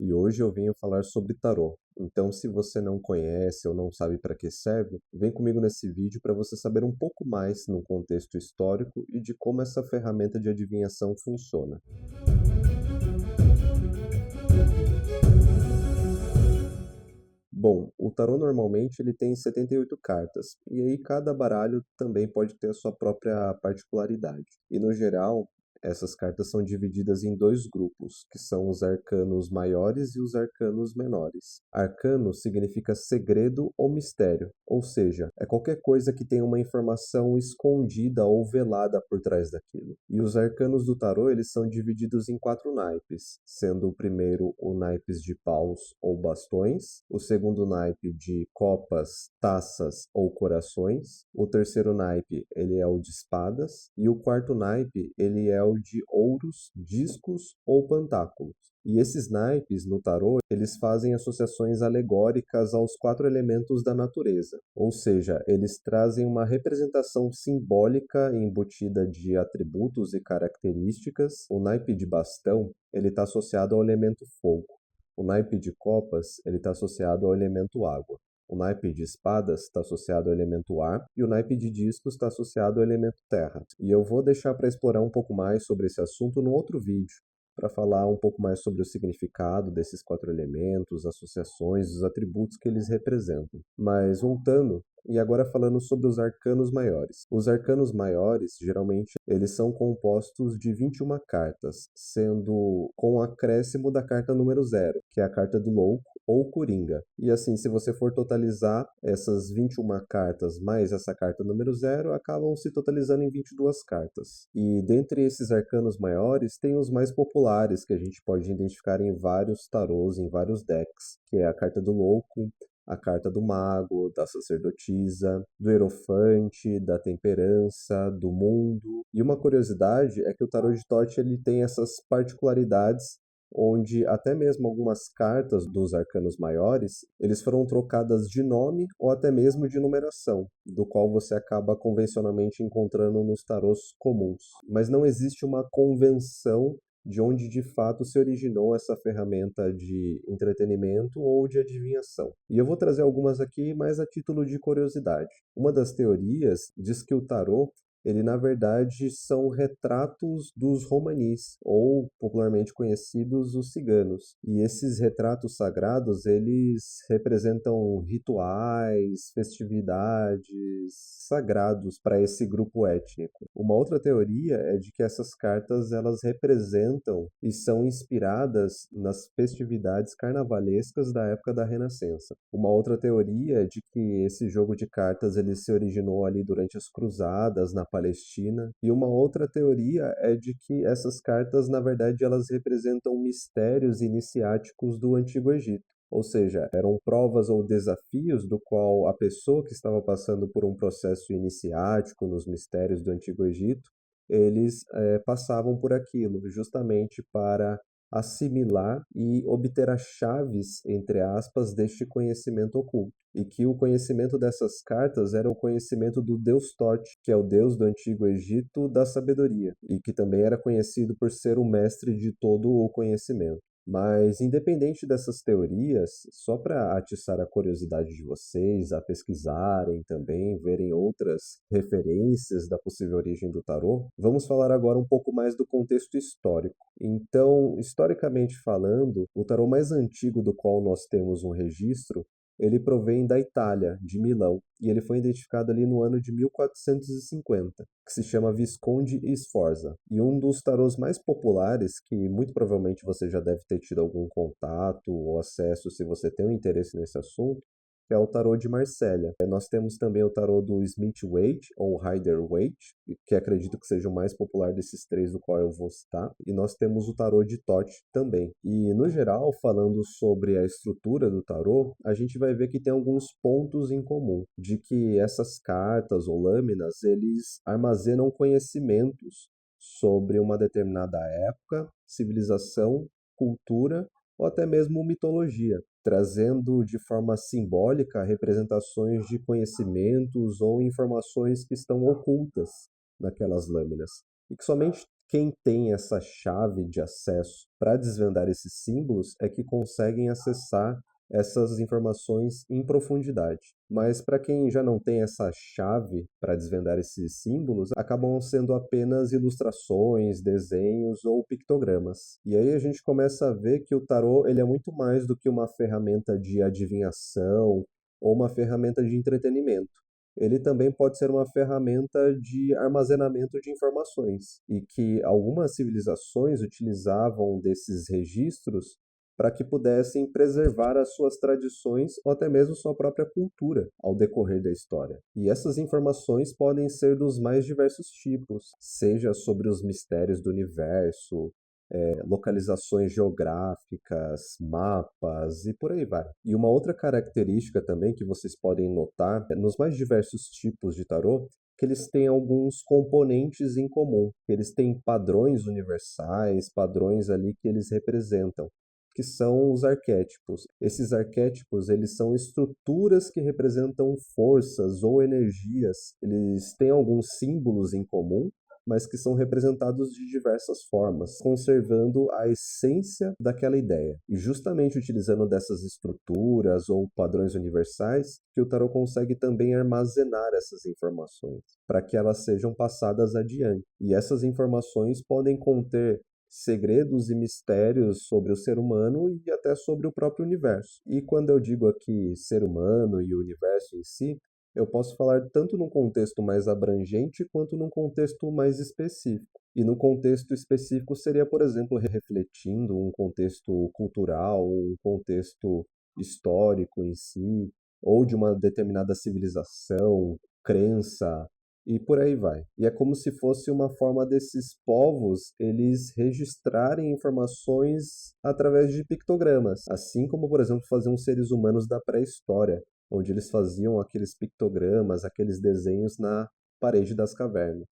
e hoje eu venho falar sobre tarô. Então, se você não conhece ou não sabe para que serve, vem comigo nesse vídeo para você saber um pouco mais no contexto histórico e de como essa ferramenta de adivinhação funciona. Bom, o tarô normalmente ele tem 78 cartas, e aí cada baralho também pode ter a sua própria particularidade. E no geral, essas cartas são divididas em dois grupos, que são os arcanos maiores e os arcanos menores. Arcano significa segredo ou mistério, ou seja, é qualquer coisa que tenha uma informação escondida ou velada por trás daquilo. E os arcanos do tarô, eles são divididos em quatro naipes, sendo o primeiro o naipes de paus ou bastões, o segundo naipe de copas, taças ou corações, o terceiro naipe ele é o de espadas e o quarto naipe ele é o de ouros, discos ou pantáculos. E esses naipes no tarô, eles fazem associações alegóricas aos quatro elementos da natureza, ou seja, eles trazem uma representação simbólica embutida de atributos e características. O naipe de bastão, ele está associado ao elemento fogo. O naipe de copas, ele está associado ao elemento água. O naipe de espadas está associado ao elemento ar e o naipe de discos está associado ao elemento terra. E eu vou deixar para explorar um pouco mais sobre esse assunto no outro vídeo, para falar um pouco mais sobre o significado desses quatro elementos, associações, os atributos que eles representam. Mas voltando, e agora falando sobre os arcanos maiores. Os arcanos maiores, geralmente, eles são compostos de 21 cartas, sendo com o acréscimo da carta número 0, que é a carta do louco ou coringa. E assim, se você for totalizar essas 21 cartas mais essa carta número 0, acabam se totalizando em 22 cartas. E dentre esses arcanos maiores, tem os mais populares, que a gente pode identificar em vários tarôs, em vários decks, que é a carta do louco, a carta do mago, da sacerdotisa, do hierofante, da temperança, do mundo. E uma curiosidade é que o tarô de Tote ele tem essas particularidades onde até mesmo algumas cartas dos arcanos maiores, eles foram trocadas de nome ou até mesmo de numeração, do qual você acaba convencionalmente encontrando nos tarôs comuns. Mas não existe uma convenção de onde de fato se originou essa ferramenta de entretenimento ou de adivinhação. E eu vou trazer algumas aqui mais a título de curiosidade. Uma das teorias diz que o tarô ele na verdade são retratos dos romanis, ou popularmente conhecidos os ciganos. E esses retratos sagrados, eles representam rituais, festividades sagrados para esse grupo étnico. Uma outra teoria é de que essas cartas elas representam e são inspiradas nas festividades carnavalescas da época da Renascença. Uma outra teoria é de que esse jogo de cartas ele se originou ali durante as cruzadas na Palestina. E uma outra teoria é de que essas cartas, na verdade, elas representam mistérios iniciáticos do Antigo Egito. Ou seja, eram provas ou desafios do qual a pessoa que estava passando por um processo iniciático nos mistérios do Antigo Egito, eles passavam por aquilo, justamente para assimilar e obter as chaves, entre aspas, deste conhecimento oculto. E que o conhecimento dessas cartas era o conhecimento do deus Tote, que é o deus do Antigo Egito da sabedoria, e que também era conhecido por ser o mestre de todo o conhecimento. Mas, independente dessas teorias, só para atiçar a curiosidade de vocês, a pesquisarem também, verem outras referências da possível origem do tarô, vamos falar agora um pouco mais do contexto histórico. Então, historicamente falando, o tarô mais antigo do qual nós temos um registro ele provém da Itália, de Milão, e ele foi identificado ali no ano de 1450, que se chama Visconde Sforza. E um dos tarôs mais populares, que muito provavelmente você já deve ter tido algum contato ou acesso se você tem um interesse nesse assunto, que é o tarô de Marsella. Nós temos também o tarô do Smith-Waite, ou Rider-Waite, que acredito que seja o mais popular desses três do qual eu vou citar. E nós temos o tarô de Thoth também. E, no geral, falando sobre a estrutura do tarô, a gente vai ver que tem alguns pontos em comum, de que essas cartas ou lâminas, eles armazenam conhecimentos sobre uma determinada época, civilização, cultura ou até mesmo mitologia, trazendo de forma simbólica representações de conhecimentos ou informações que estão ocultas naquelas lâminas e que somente Quem tem essa chave de acesso para desvendar esses símbolos é que conseguem acessar essas informações em profundidade. Mas para quem já não tem essa chave para desvendar esses símbolos, acabam sendo apenas ilustrações, desenhos ou pictogramas. E aí a gente começa a ver que o tarô ele é muito mais do que uma ferramenta de adivinhação ou uma ferramenta de entretenimento. Ele também pode ser uma ferramenta de armazenamento de informações, e que algumas civilizações utilizavam desses registros para que pudessem preservar as suas tradições ou até mesmo sua própria cultura ao decorrer da história. E essas informações podem ser dos mais diversos tipos, seja sobre os mistérios do universo, localizações geográficas, mapas e por aí vai. E uma outra característica também que vocês podem notar nos mais diversos tipos de tarô, que eles têm alguns componentes em comum, que eles têm padrões universais, padrões ali que eles representam, que são os arquétipos. Esses arquétipos, eles são estruturas que representam forças ou energias. Eles têm alguns símbolos em comum, mas que são representados de diversas formas, conservando a essência daquela ideia. E justamente utilizando dessas estruturas ou padrões universais, que o tarot consegue também armazenar essas informações, para que elas sejam passadas adiante. E essas informações podem conter segredos e mistérios sobre o ser humano e até sobre o próprio universo. E quando eu digo aqui ser humano e o universo em si, eu posso falar tanto num contexto mais abrangente quanto num contexto mais específico. E no contexto específico seria, por exemplo, refletindo um contexto cultural, um contexto histórico em si, ou de uma determinada civilização, crença, e por aí vai. E é como se fosse uma forma desses povos eles registrarem informações através de pictogramas, assim como, por exemplo, faziam os seres humanos da pré-história, onde eles faziam aqueles pictogramas, aqueles desenhos na parede das cavernas,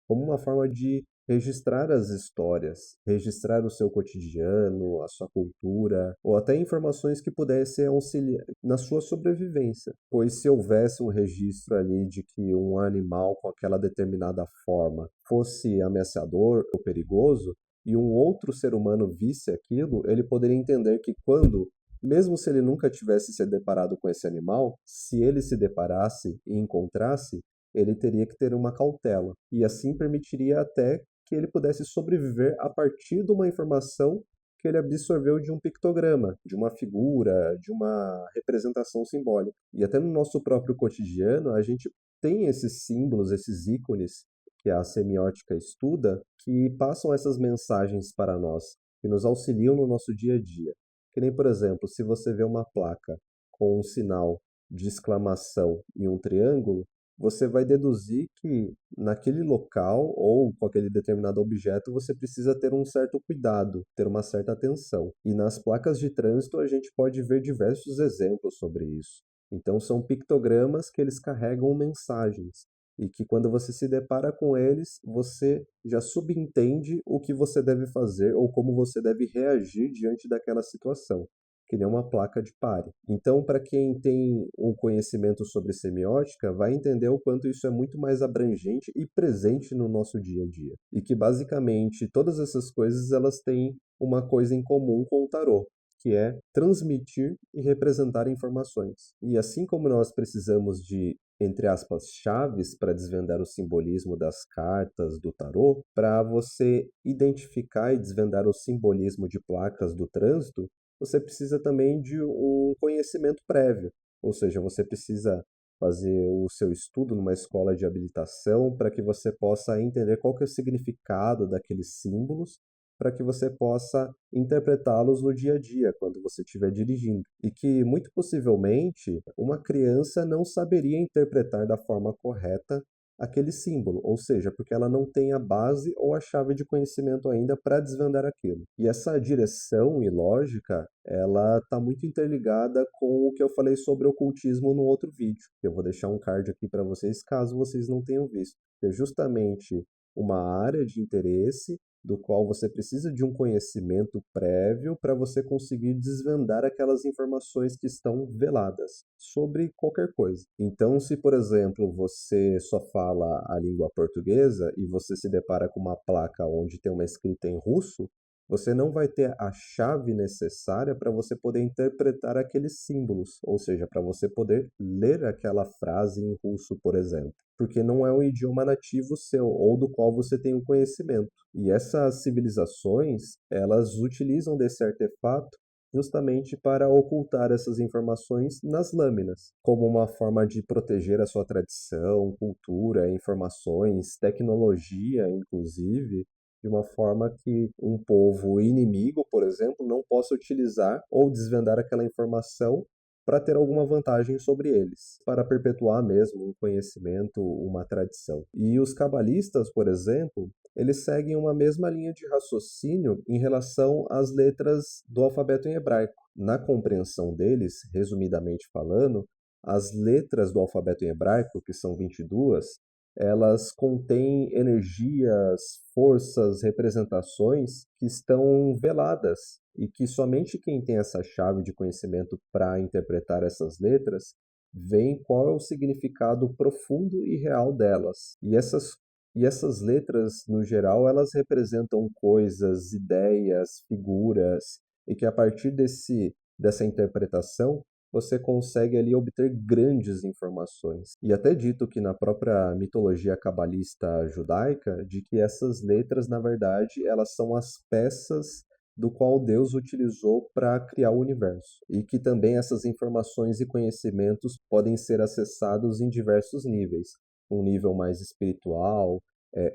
como uma forma de registrar as histórias, registrar o seu cotidiano, a sua cultura, ou até informações que pudessem auxiliar na sua sobrevivência. Pois se houvesse um registro ali de que um animal com aquela determinada forma fosse ameaçador ou perigoso, e um outro ser humano visse aquilo, ele poderia entender que quando mesmo se ele nunca tivesse se deparado com esse animal, se ele se deparasse e encontrasse, ele teria que ter uma cautela, e assim permitiria até que ele pudesse sobreviver a partir de uma informação que ele absorveu de um pictograma, de uma figura, de uma representação simbólica. E até no nosso próprio cotidiano, a gente tem esses símbolos, esses ícones que a semiótica estuda, que passam essas mensagens para nós, que nos auxiliam no nosso dia a dia. Que nem, por exemplo, se você vê uma placa com um sinal de exclamação e um triângulo, você vai deduzir que naquele local ou com aquele determinado objeto você precisa ter um certo cuidado, ter uma certa atenção. E nas placas de trânsito a gente pode ver diversos exemplos sobre isso. Então são pictogramas que eles carregam mensagens e que quando você se depara com eles, você já subentende o que você deve fazer ou como você deve reagir diante daquela situação, que nem uma placa de pare. Então, para quem tem um conhecimento sobre semiótica, vai entender o quanto isso é muito mais abrangente e presente no nosso dia a dia. E que basicamente todas essas coisas elas têm uma coisa em comum com o tarô, que é transmitir e representar informações. E assim como nós precisamos de, entre aspas, chaves para desvendar o simbolismo das cartas do tarô, para você identificar e desvendar o simbolismo de placas do trânsito, você precisa também de um conhecimento prévio, ou seja, você precisa fazer o seu estudo numa escola de habilitação para que você possa entender qual que é o significado daqueles símbolos, para que você possa interpretá-los no dia a dia, quando você estiver dirigindo. E que, muito possivelmente, uma criança não saberia interpretar da forma correta aquele símbolo, ou seja, porque ela não tem a base ou a chave de conhecimento ainda para desvendar aquilo. E essa direção e lógica, ela está muito interligada com o que eu falei sobre ocultismo no outro vídeo. Eu vou deixar um card aqui para vocês, caso vocês não tenham visto. Que é justamente uma área de interesse do qual você precisa de um conhecimento prévio para você conseguir desvendar aquelas informações que estão veladas sobre qualquer coisa. Então, se por exemplo você só fala a língua portuguesa e você se depara com uma placa onde tem uma escrita em russo, você não vai ter a chave necessária para você poder interpretar aqueles símbolos, ou seja, para você poder ler aquela frase em russo, por exemplo, porque não é um idioma nativo seu ou do qual você tem o conhecimento. E essas civilizações, elas utilizam desse artefato justamente para ocultar essas informações nas lâminas, como uma forma de proteger a sua tradição, cultura, informações, tecnologia, inclusive, de uma forma que um povo inimigo, por exemplo, não possa utilizar ou desvendar aquela informação para ter alguma vantagem sobre eles, para perpetuar mesmo um conhecimento, uma tradição. E os cabalistas, por exemplo, eles seguem uma mesma linha de raciocínio em relação às letras do alfabeto em hebraico. Na compreensão deles, resumidamente falando, as letras do alfabeto em hebraico, que são 22, elas contêm energias, forças, representações que estão veladas e que somente quem tem essa chave de conhecimento para interpretar essas letras vê qual é o significado profundo e real delas. E essas letras, no geral, elas representam coisas, ideias, figuras, e que a partir dessa interpretação você consegue ali obter grandes informações. E até dito que na própria mitologia cabalista judaica, de que essas letras, na verdade, elas são as peças do qual Deus utilizou para criar o universo. E que também essas informações e conhecimentos podem ser acessados em diversos níveis. Um nível mais espiritual,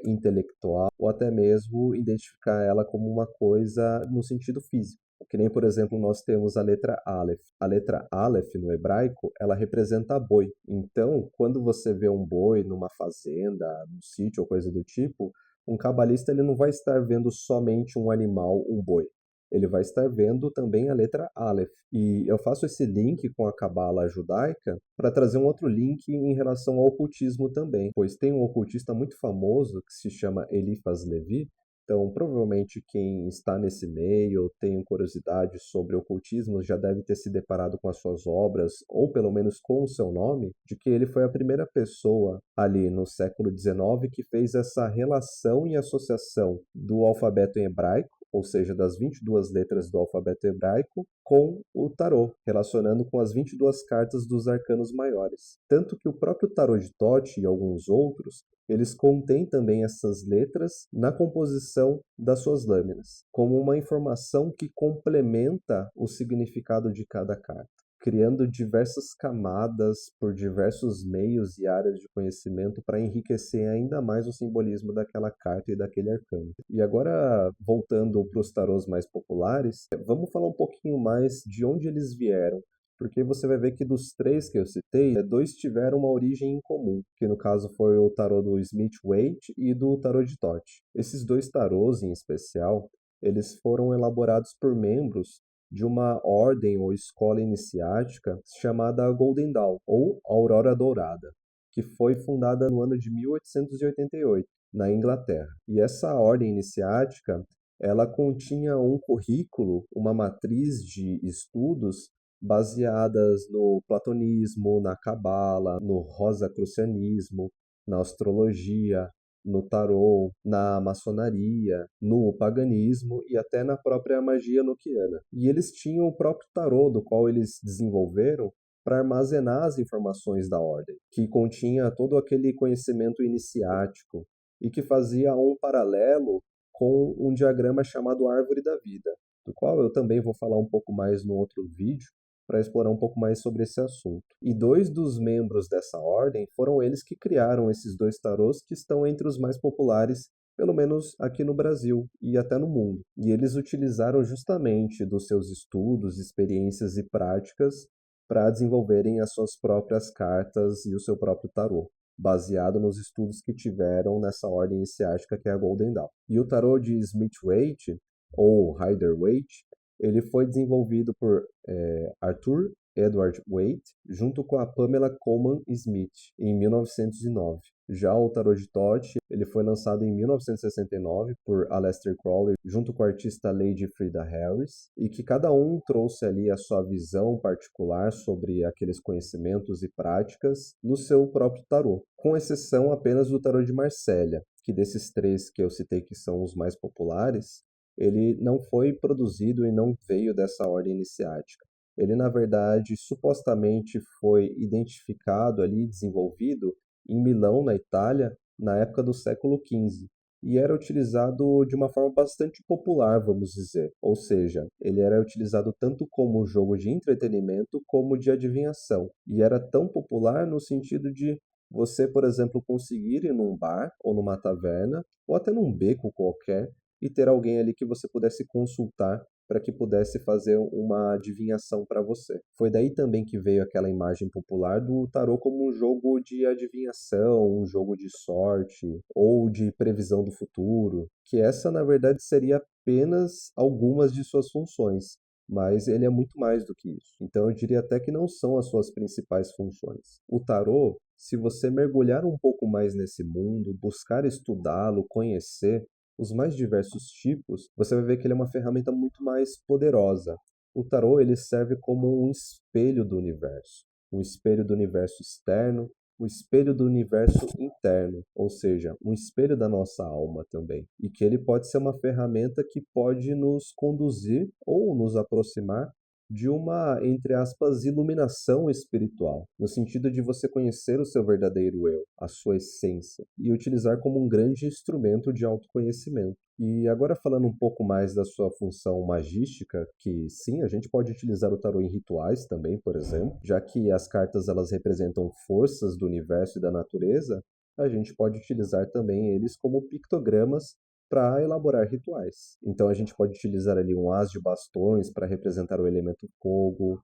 intelectual, ou até mesmo identificar ela como uma coisa no sentido físico. Que nem, por exemplo, nós temos a letra Aleph. A letra Aleph no hebraico, ela representa boi. Então, quando você vê um boi numa fazenda, num sítio ou coisa do tipo, um cabalista ele não vai estar vendo somente um animal, um boi. Ele vai estar vendo também a letra Aleph. E eu faço esse link com a cabala judaica para trazer um outro link em relação ao ocultismo também, pois tem um ocultista muito famoso que se chama Eliphas Levi. Então, provavelmente quem está nesse meio ou tem curiosidade sobre ocultismo já deve ter se deparado com as suas obras, ou pelo menos com o seu nome, de que ele foi a primeira pessoa ali no século XIX que fez essa relação e associação do alfabeto em hebraico, ou seja, das 22 letras do alfabeto hebraico, com o tarô, relacionando com as 22 cartas dos arcanos maiores. Tanto que o próprio tarô de Tote e alguns outros eles contêm também essas letras na composição das suas lâminas, como uma informação que complementa o significado de cada carta, criando diversas camadas por diversos meios e áreas de conhecimento para enriquecer ainda mais o simbolismo daquela carta e daquele arcano. E agora, voltando para os tarôs mais populares, vamos falar um pouquinho mais de onde eles vieram. Porque você vai ver que dos três que eu citei, dois tiveram uma origem em comum, que no caso foi o tarô do Smith-Waite e do tarô de Thoth. Esses dois tarôs em especial, eles foram elaborados por membros de uma ordem ou escola iniciática chamada Golden Dawn, ou Aurora Dourada, que foi fundada no ano de 1888, na Inglaterra. E essa ordem iniciática, ela continha um currículo, uma matriz de estudos baseadas no platonismo, na cabala, no rosacrucianismo, na astrologia, no tarô, na maçonaria, no paganismo e até na própria magia enoquiana. E eles tinham o próprio tarô, do qual eles desenvolveram para armazenar as informações da ordem, que continha todo aquele conhecimento iniciático e que fazia um paralelo com um diagrama chamado Árvore da Vida, do qual eu também vou falar um pouco mais no outro vídeo, para explorar um pouco mais sobre esse assunto. E dois dos membros dessa ordem foram eles que criaram esses dois tarôs que estão entre os mais populares, pelo menos aqui no Brasil e até no mundo. E eles utilizaram justamente dos seus estudos, experiências e práticas para desenvolverem as suas próprias cartas e o seu próprio tarô, baseado nos estudos que tiveram nessa ordem iniciática que é a Golden Dawn. E o tarô de Smith-Waite, ou Rider-Waite, ele foi desenvolvido por Arthur Edward Waite, junto com a Pamela Colman Smith, em 1909, Já o Tarot de Tote, ele foi lançado em 1969 por Aleister Crowley, junto com a artista Lady Frida Harris, e que cada um trouxe ali a sua visão particular sobre aqueles conhecimentos e práticas no seu próprio tarot, com exceção apenas do Tarot de Marsella, que desses três que eu citei que são os mais populares, ele não foi produzido e não veio dessa ordem iniciática. Ele, na verdade, supostamente foi identificado ali, desenvolvido em Milão, na Itália, na época do século XV, e era utilizado de uma forma bastante popular, vamos dizer. Ou seja, ele era utilizado tanto como jogo de entretenimento como de adivinhação. E era tão popular no sentido de você, por exemplo, conseguir ir num bar ou numa taverna, ou até num beco qualquer, e ter alguém ali que você pudesse consultar para que pudesse fazer uma adivinhação para você. Foi daí também que veio aquela imagem popular do tarô como um jogo de adivinhação, um jogo de sorte ou de previsão do futuro, que essa na verdade seria apenas algumas de suas funções, mas ele é muito mais do que isso. Então eu diria até que não são as suas principais funções. O tarô, se você mergulhar um pouco mais nesse mundo, buscar estudá-lo, conhecer, os mais diversos tipos, você vai ver que ele é uma ferramenta muito mais poderosa. O tarô ele serve como um espelho do universo externo, um espelho do universo interno, ou seja, um espelho da nossa alma também. E que ele pode ser uma ferramenta que pode nos conduzir ou nos aproximar de uma, entre aspas, iluminação espiritual, no sentido de você conhecer o seu verdadeiro eu, a sua essência, e utilizar como um grande instrumento de autoconhecimento. E agora falando um pouco mais da sua função magística, que sim, a gente pode utilizar o tarô em rituais também, por exemplo, já que as cartas elas representam forças do universo e da natureza, a gente pode utilizar também eles como pictogramas para elaborar rituais. Então a gente pode utilizar ali um as de bastões para representar o elemento fogo,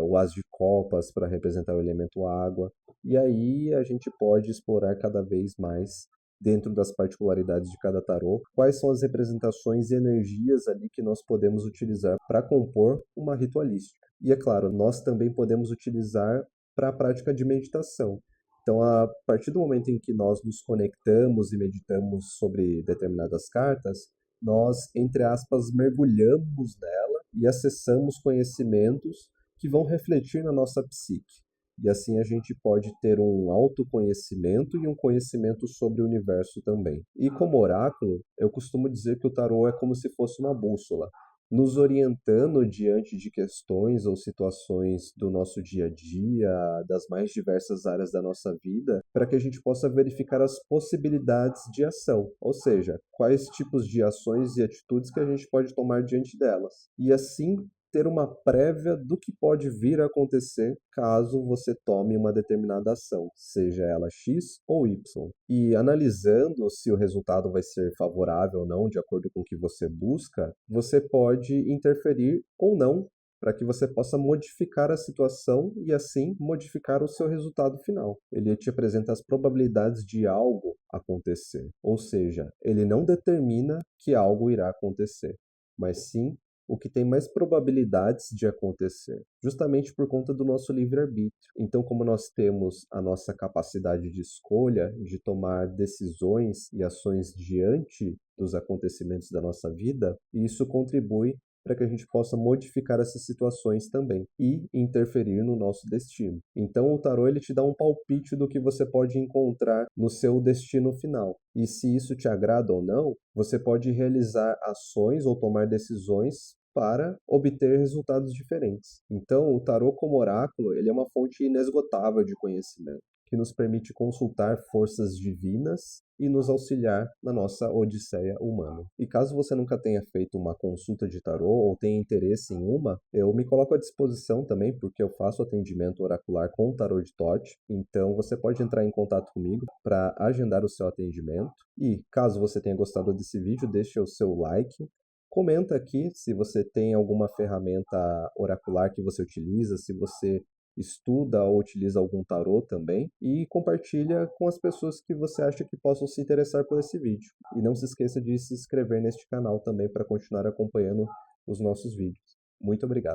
o as de copas para representar o elemento água, e aí a gente pode explorar cada vez mais dentro das particularidades de cada tarô, quais são as representações e energias ali que nós podemos utilizar para compor uma ritualística. E é claro, nós também podemos utilizar para a prática de meditação. Então, a partir do momento em que nós nos conectamos e meditamos sobre determinadas cartas, nós, entre aspas, mergulhamos nela e acessamos conhecimentos que vão refletir na nossa psique. E assim a gente pode ter um autoconhecimento e um conhecimento sobre o universo também. E como oráculo, eu costumo dizer que o tarô é como se fosse uma bússola, nos orientando diante de questões ou situações do nosso dia a dia, das mais diversas áreas da nossa vida, para que a gente possa verificar as possibilidades de ação, ou seja, quais tipos de ações e atitudes que a gente pode tomar diante delas. E assim ter uma prévia do que pode vir a acontecer caso você tome uma determinada ação, seja ela X ou Y. E analisando se o resultado vai ser favorável ou não, de acordo com o que você busca, você pode interferir ou não para que você possa modificar a situação e assim modificar o seu resultado final. Ele te apresenta as probabilidades de algo acontecer, ou seja, ele não determina que algo irá acontecer, mas sim o que tem mais probabilidades de acontecer, justamente por conta do nosso livre-arbítrio. Então, como nós temos a nossa capacidade de escolha, de tomar decisões e ações diante dos acontecimentos da nossa vida, isso contribui para que a gente possa modificar essas situações também e interferir no nosso destino. Então o tarô ele te dá um palpite do que você pode encontrar no seu destino final. E se isso te agrada ou não, você pode realizar ações ou tomar decisões para obter resultados diferentes. Então, o tarô como oráculo, ele é uma fonte inesgotável de conhecimento, que nos permite consultar forças divinas e nos auxiliar na nossa odisseia humana. E caso você nunca tenha feito uma consulta de tarô ou tenha interesse em uma, eu me coloco à disposição também, porque eu faço atendimento oracular com tarô de Tote, então você pode entrar em contato comigo para agendar o seu atendimento. E caso você tenha gostado desse vídeo, deixe o seu like, comenta aqui se você tem alguma ferramenta oracular que você utiliza, se você estuda ou utiliza algum tarô também e compartilha com as pessoas que você acha que possam se interessar por esse vídeo. E não se esqueça de se inscrever neste canal também para continuar acompanhando os nossos vídeos. Muito obrigado.